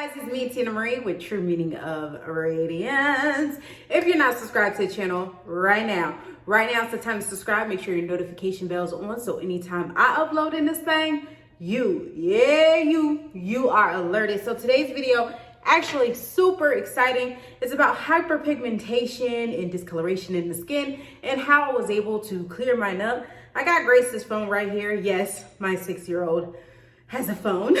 guys, it's me, Tina Marie, with True Meaning of Radiance. If you're not subscribed to the channel right now is the time to subscribe. Make sure your notification bell's on, so anytime I upload in this thing, you are alerted. So today's video, actually super exciting. It's about hyperpigmentation and discoloration in the skin and how I was able to clear mine up. I got Grace's phone right here. Yes, my 6-year-old has a phone.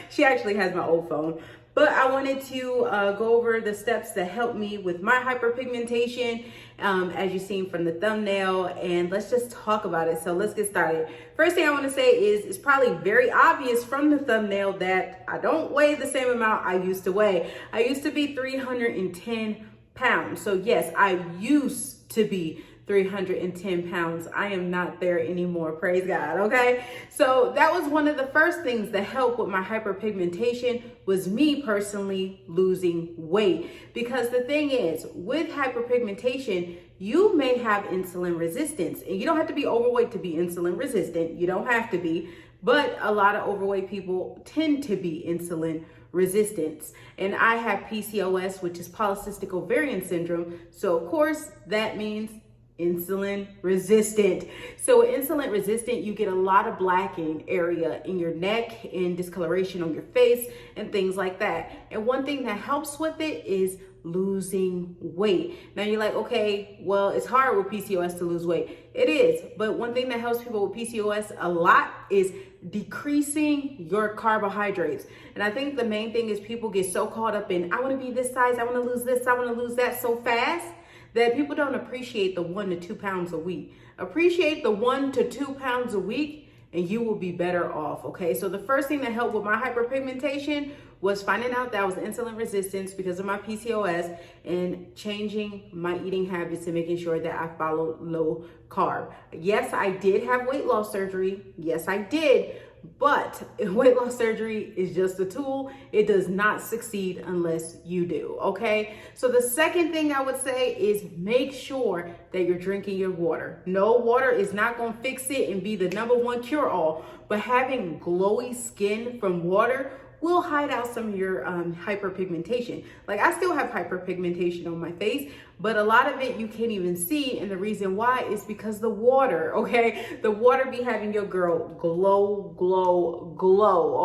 She actually has my old phone. But I wanted to go over the steps that help me with my hyperpigmentation, as you've seen from the thumbnail, and let's just talk about it. So let's get started. First thing I want to say is it's probably very obvious from the thumbnail that I don't weigh the same amount I used to weigh. I used to be 310 pounds. So yes, I used to be 310 pounds. I am not there anymore, praise God, okay? So that was one of the first things that helped with my hyperpigmentation, was me personally losing weight. Because the thing is, with hyperpigmentation, you may have insulin resistance, and you don't have to be overweight to be insulin resistant. You don't have to be, but a lot of overweight people tend to be insulin resistant. And I have PCOS, which is polycystic ovarian syndrome. So of course that means insulin resistant. So with insulin resistant, you get a lot of blacking area in your neck and discoloration on your face and things like that. And one thing that helps with it is losing weight. Now you're like, okay, well, it's hard with PCOS to lose weight. It is, but one thing that helps people with PCOS a lot is decreasing your carbohydrates. And I think the main thing is people get so caught up in, I want to be this size, I want to lose this, I want to lose that so fast, that people don't appreciate the 1 to 2 pounds a week. Appreciate the 1 to 2 pounds a week and you will be better off, okay? So the first thing that helped with my hyperpigmentation was finding out that I was insulin resistant because of my PCOS and changing my eating habits and making sure that I followed low carb. Yes, I did have weight loss surgery. Yes, I did. But weight loss surgery is just a tool. It does not succeed unless you do, okay? So the second thing I would say is make sure that you're drinking your water. No, water is not gonna fix it and be the #1 cure-all, but having glowy skin from water will hide out some of your hyperpigmentation. Like I still have hyperpigmentation on my face, but a lot of it you can't even see, and the reason why is because the water, okay? The water be having your girl glow,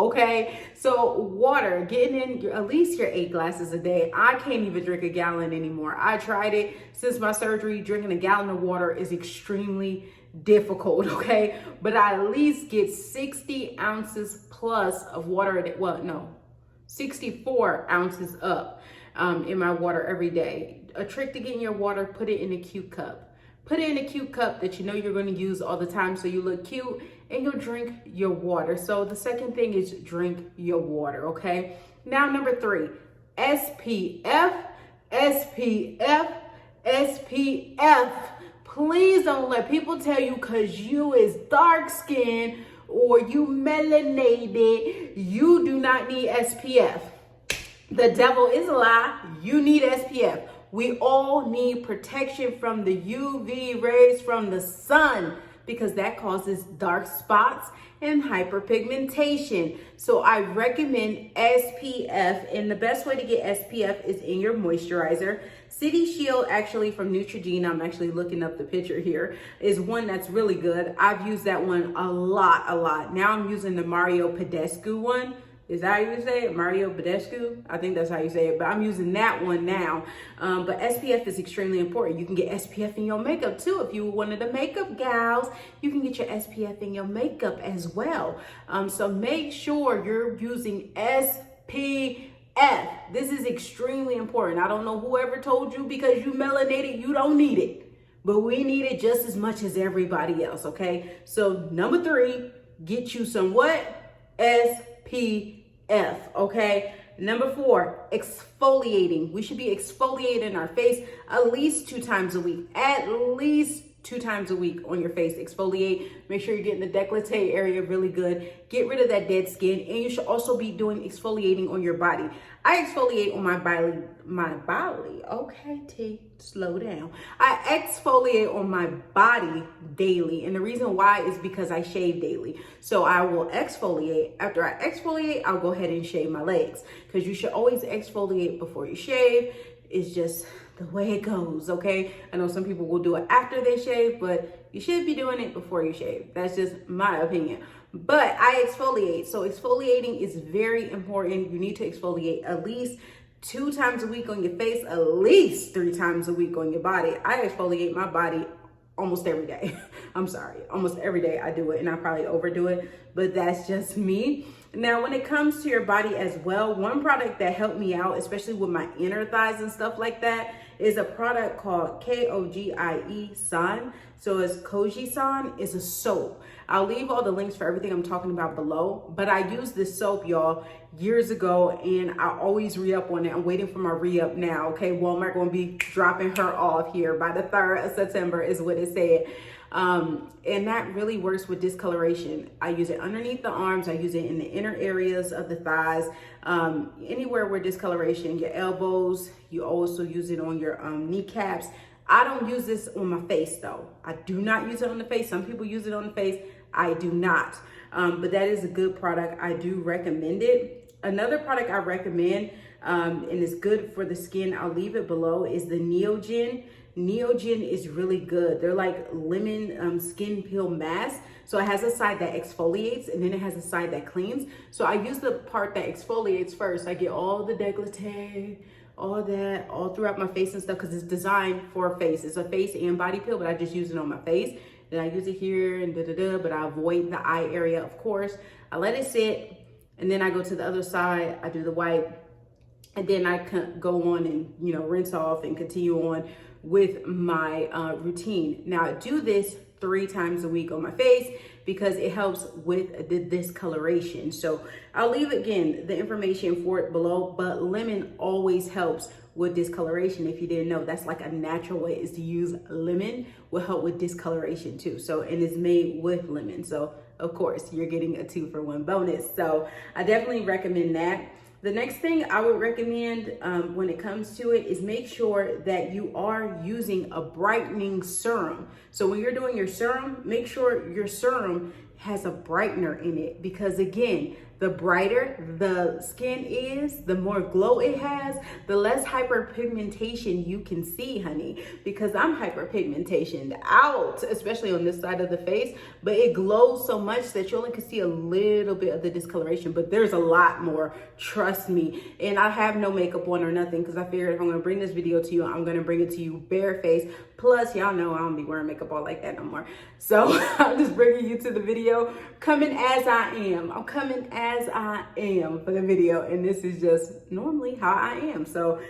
okay? So water, getting in at least your 8 glasses a day. I can't even drink a gallon anymore. I tried it since my surgery. Drinking a gallon of water is extremely difficult, okay? But I at least get 60 ounces plus of water a day. Well, no, 64 ounces up in my water every day. A trick to getting your water, put it in a cute cup. Put it in a cute cup that you know you're going to use all the time so you look cute and you'll drink your water. So the second thing is drink your water, okay? Now, number 3, SPF. Please don't let people tell you because you is dark skinned or you melanated, you do not need SPF. The devil is a lie. You need SPF. We all need protection from the UV rays from the sun because that causes dark spots and hyperpigmentation. So I recommend SPF, and the best way to get SPF is in your moisturizer. City Shield, actually from Neutrogena, I'm actually looking up the picture here, is one that's really good. I've used that one a lot. Now I'm using the Badescu one. Is that how you say it? Badescu? I think that's how you say it, but I'm using that one now. But SPF is extremely important. You can get SPF in your makeup too. If you were one of the makeup gals, you can get your SPF in your makeup as well. So make sure you're using SPF. This is extremely important. I don't know whoever told you because you melanated, you don't need it. But we need it just as much as everybody else, okay? So number 3, get you some what? SPF. Okay. Number 4, exfoliating. We should be exfoliating our face at least 2 times a week. At least 2 times a week on your face. Exfoliate, make sure you're getting the décolleté area really good. Get rid of that dead skin, and you should also be doing exfoliating on your body. I exfoliate on my body, okay, T, slow down. I exfoliate on my body daily, and the reason why is because I shave daily. So I will exfoliate. After I exfoliate, I'll go ahead and shave my legs, because you should always exfoliate before you shave. It's just the way it goes, okay? I know some people will do it after they shave, but you should be doing it before you shave. That's just my opinion. But I exfoliate. So exfoliating is very important. You need to exfoliate at least 2 times a week on your face, at least 3 times a week on your body. I exfoliate my body almost every day. I'm sorry, almost every day I do it, and I probably overdo it, but that's just me. Now, when it comes to your body as well, one product that helped me out, especially with my inner thighs and stuff like that, is a product called Kojie San. So it's Kojie San is a soap. I'll leave all the links for everything I'm talking about below, but I used this soap, y'all, years ago, and I always re-up on it. I'm waiting for my re-up now, okay? Walmart gonna be dropping her off here by the 3rd of September is what it said. And that really works with discoloration. I use it underneath the arms. I use it in the inner areas of the thighs, anywhere where discoloration, your elbows. You also use it on your kneecaps. I don't use this on my face though. I do not use it on the face. Some people use it on the face. I do not. But that is a good product. I do recommend it. Another product I recommend, and it's good for the skin, I'll leave it below, is the Neogen. Neogen is really good. They're like lemon skin peel mask. So it has a side that exfoliates, and then it has a side that cleans. So I use the part that exfoliates first. I get all the décolleté, all that, all throughout my face and stuff, because it's designed for a face. It's a face and body peel, but I just use it on my face. Then I use it here and but I avoid the eye area, of course. I let it sit, and then I go to the other side. I do the wipe, and then I go on and, you know, rinse off and continue on with my routine. Now I do this 3 times a week on my face because it helps with the discoloration. So I'll leave again the information for it below, but lemon always helps with discoloration. If you didn't know, that's like a natural way is to use lemon, will help with discoloration too. So, and it's made with lemon. So of course you're getting a 2-for-1 bonus. So I definitely recommend that. The next thing I would recommend when it comes to it is make sure that you are using a brightening serum. So when you're doing your serum, make sure your serum has a brightener in it, because again, the brighter the skin is, the more glow it has, the less hyperpigmentation you can see, honey, because I'm hyperpigmentation out, especially on this side of the face, but it glows so much that you only can see a little bit of the discoloration, but there's a lot more, trust me. And I have no makeup on or nothing, because I figured if I'm gonna bring this video to you, I'm gonna bring it to you bare face. Plus, y'all know I don't be wearing makeup all like that no more. So I'm just bringing you to the video, coming as I am. I'm coming as I am for the video, and this is just normally how I am. So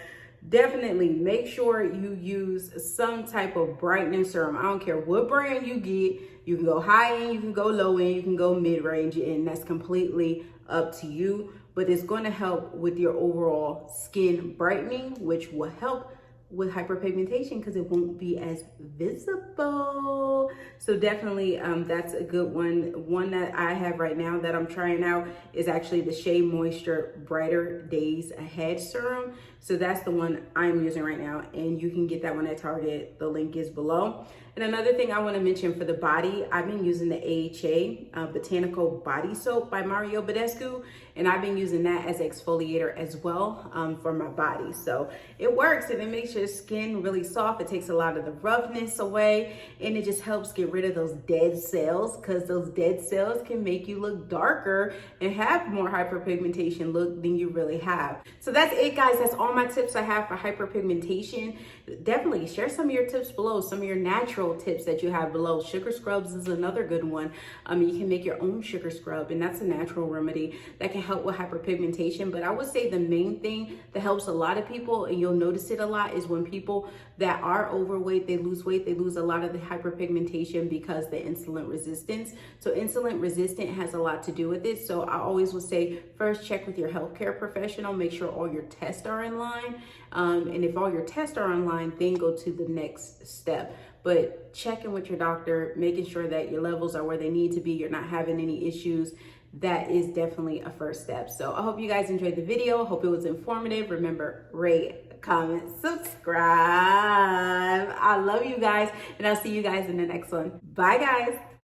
definitely make sure you use some type of brightening serum. I don't care what brand you get. You can go high end, you can go low end, you can go mid-range, and that's completely up to you. But it's going to help with your overall skin brightening, which will help with hyperpigmentation because it won't be as visible. So definitely that's a good one. One that I have right now that I'm trying out is actually the SheaMoisture Brighter Days Ahead Serum. So that's the one I'm using right now, and you can get that one at Target. The link is below. And another thing I want to mention for the body, I've been using the A.H.A. Botanical Body Soap by Badescu, and I've been using that as an exfoliator as well for my body. So it works, and it makes your skin really soft. It takes a lot of the roughness away, and it just helps get rid of those dead cells, because those dead cells can make you look darker and have more hyperpigmentation look than you really have. So that's it, guys. That's all my tips I have for hyperpigmentation. Definitely share some of your tips below, some of your natural tips that you have below. Sugar scrubs is another good one. You can make your own sugar scrub, and that's a natural remedy that can help with hyperpigmentation. But I would say the main thing that helps a lot of people, and you'll notice it a lot, is when people that are overweight, they lose weight, they lose a lot of the hyperpigmentation because the insulin resistance. So insulin resistant has a lot to do with it. So I always would say first check with your healthcare professional, make sure all your tests are in line. And if all your tests are in line, then go to the next step. but checking with your doctor, making sure that your levels are where they need to be, you're not having any issues, that is definitely a first step. So I hope you guys enjoyed the video. Hope it was informative. Remember, rate, comment, subscribe. I love you guys, and I'll see you guys in the next one. Bye, guys.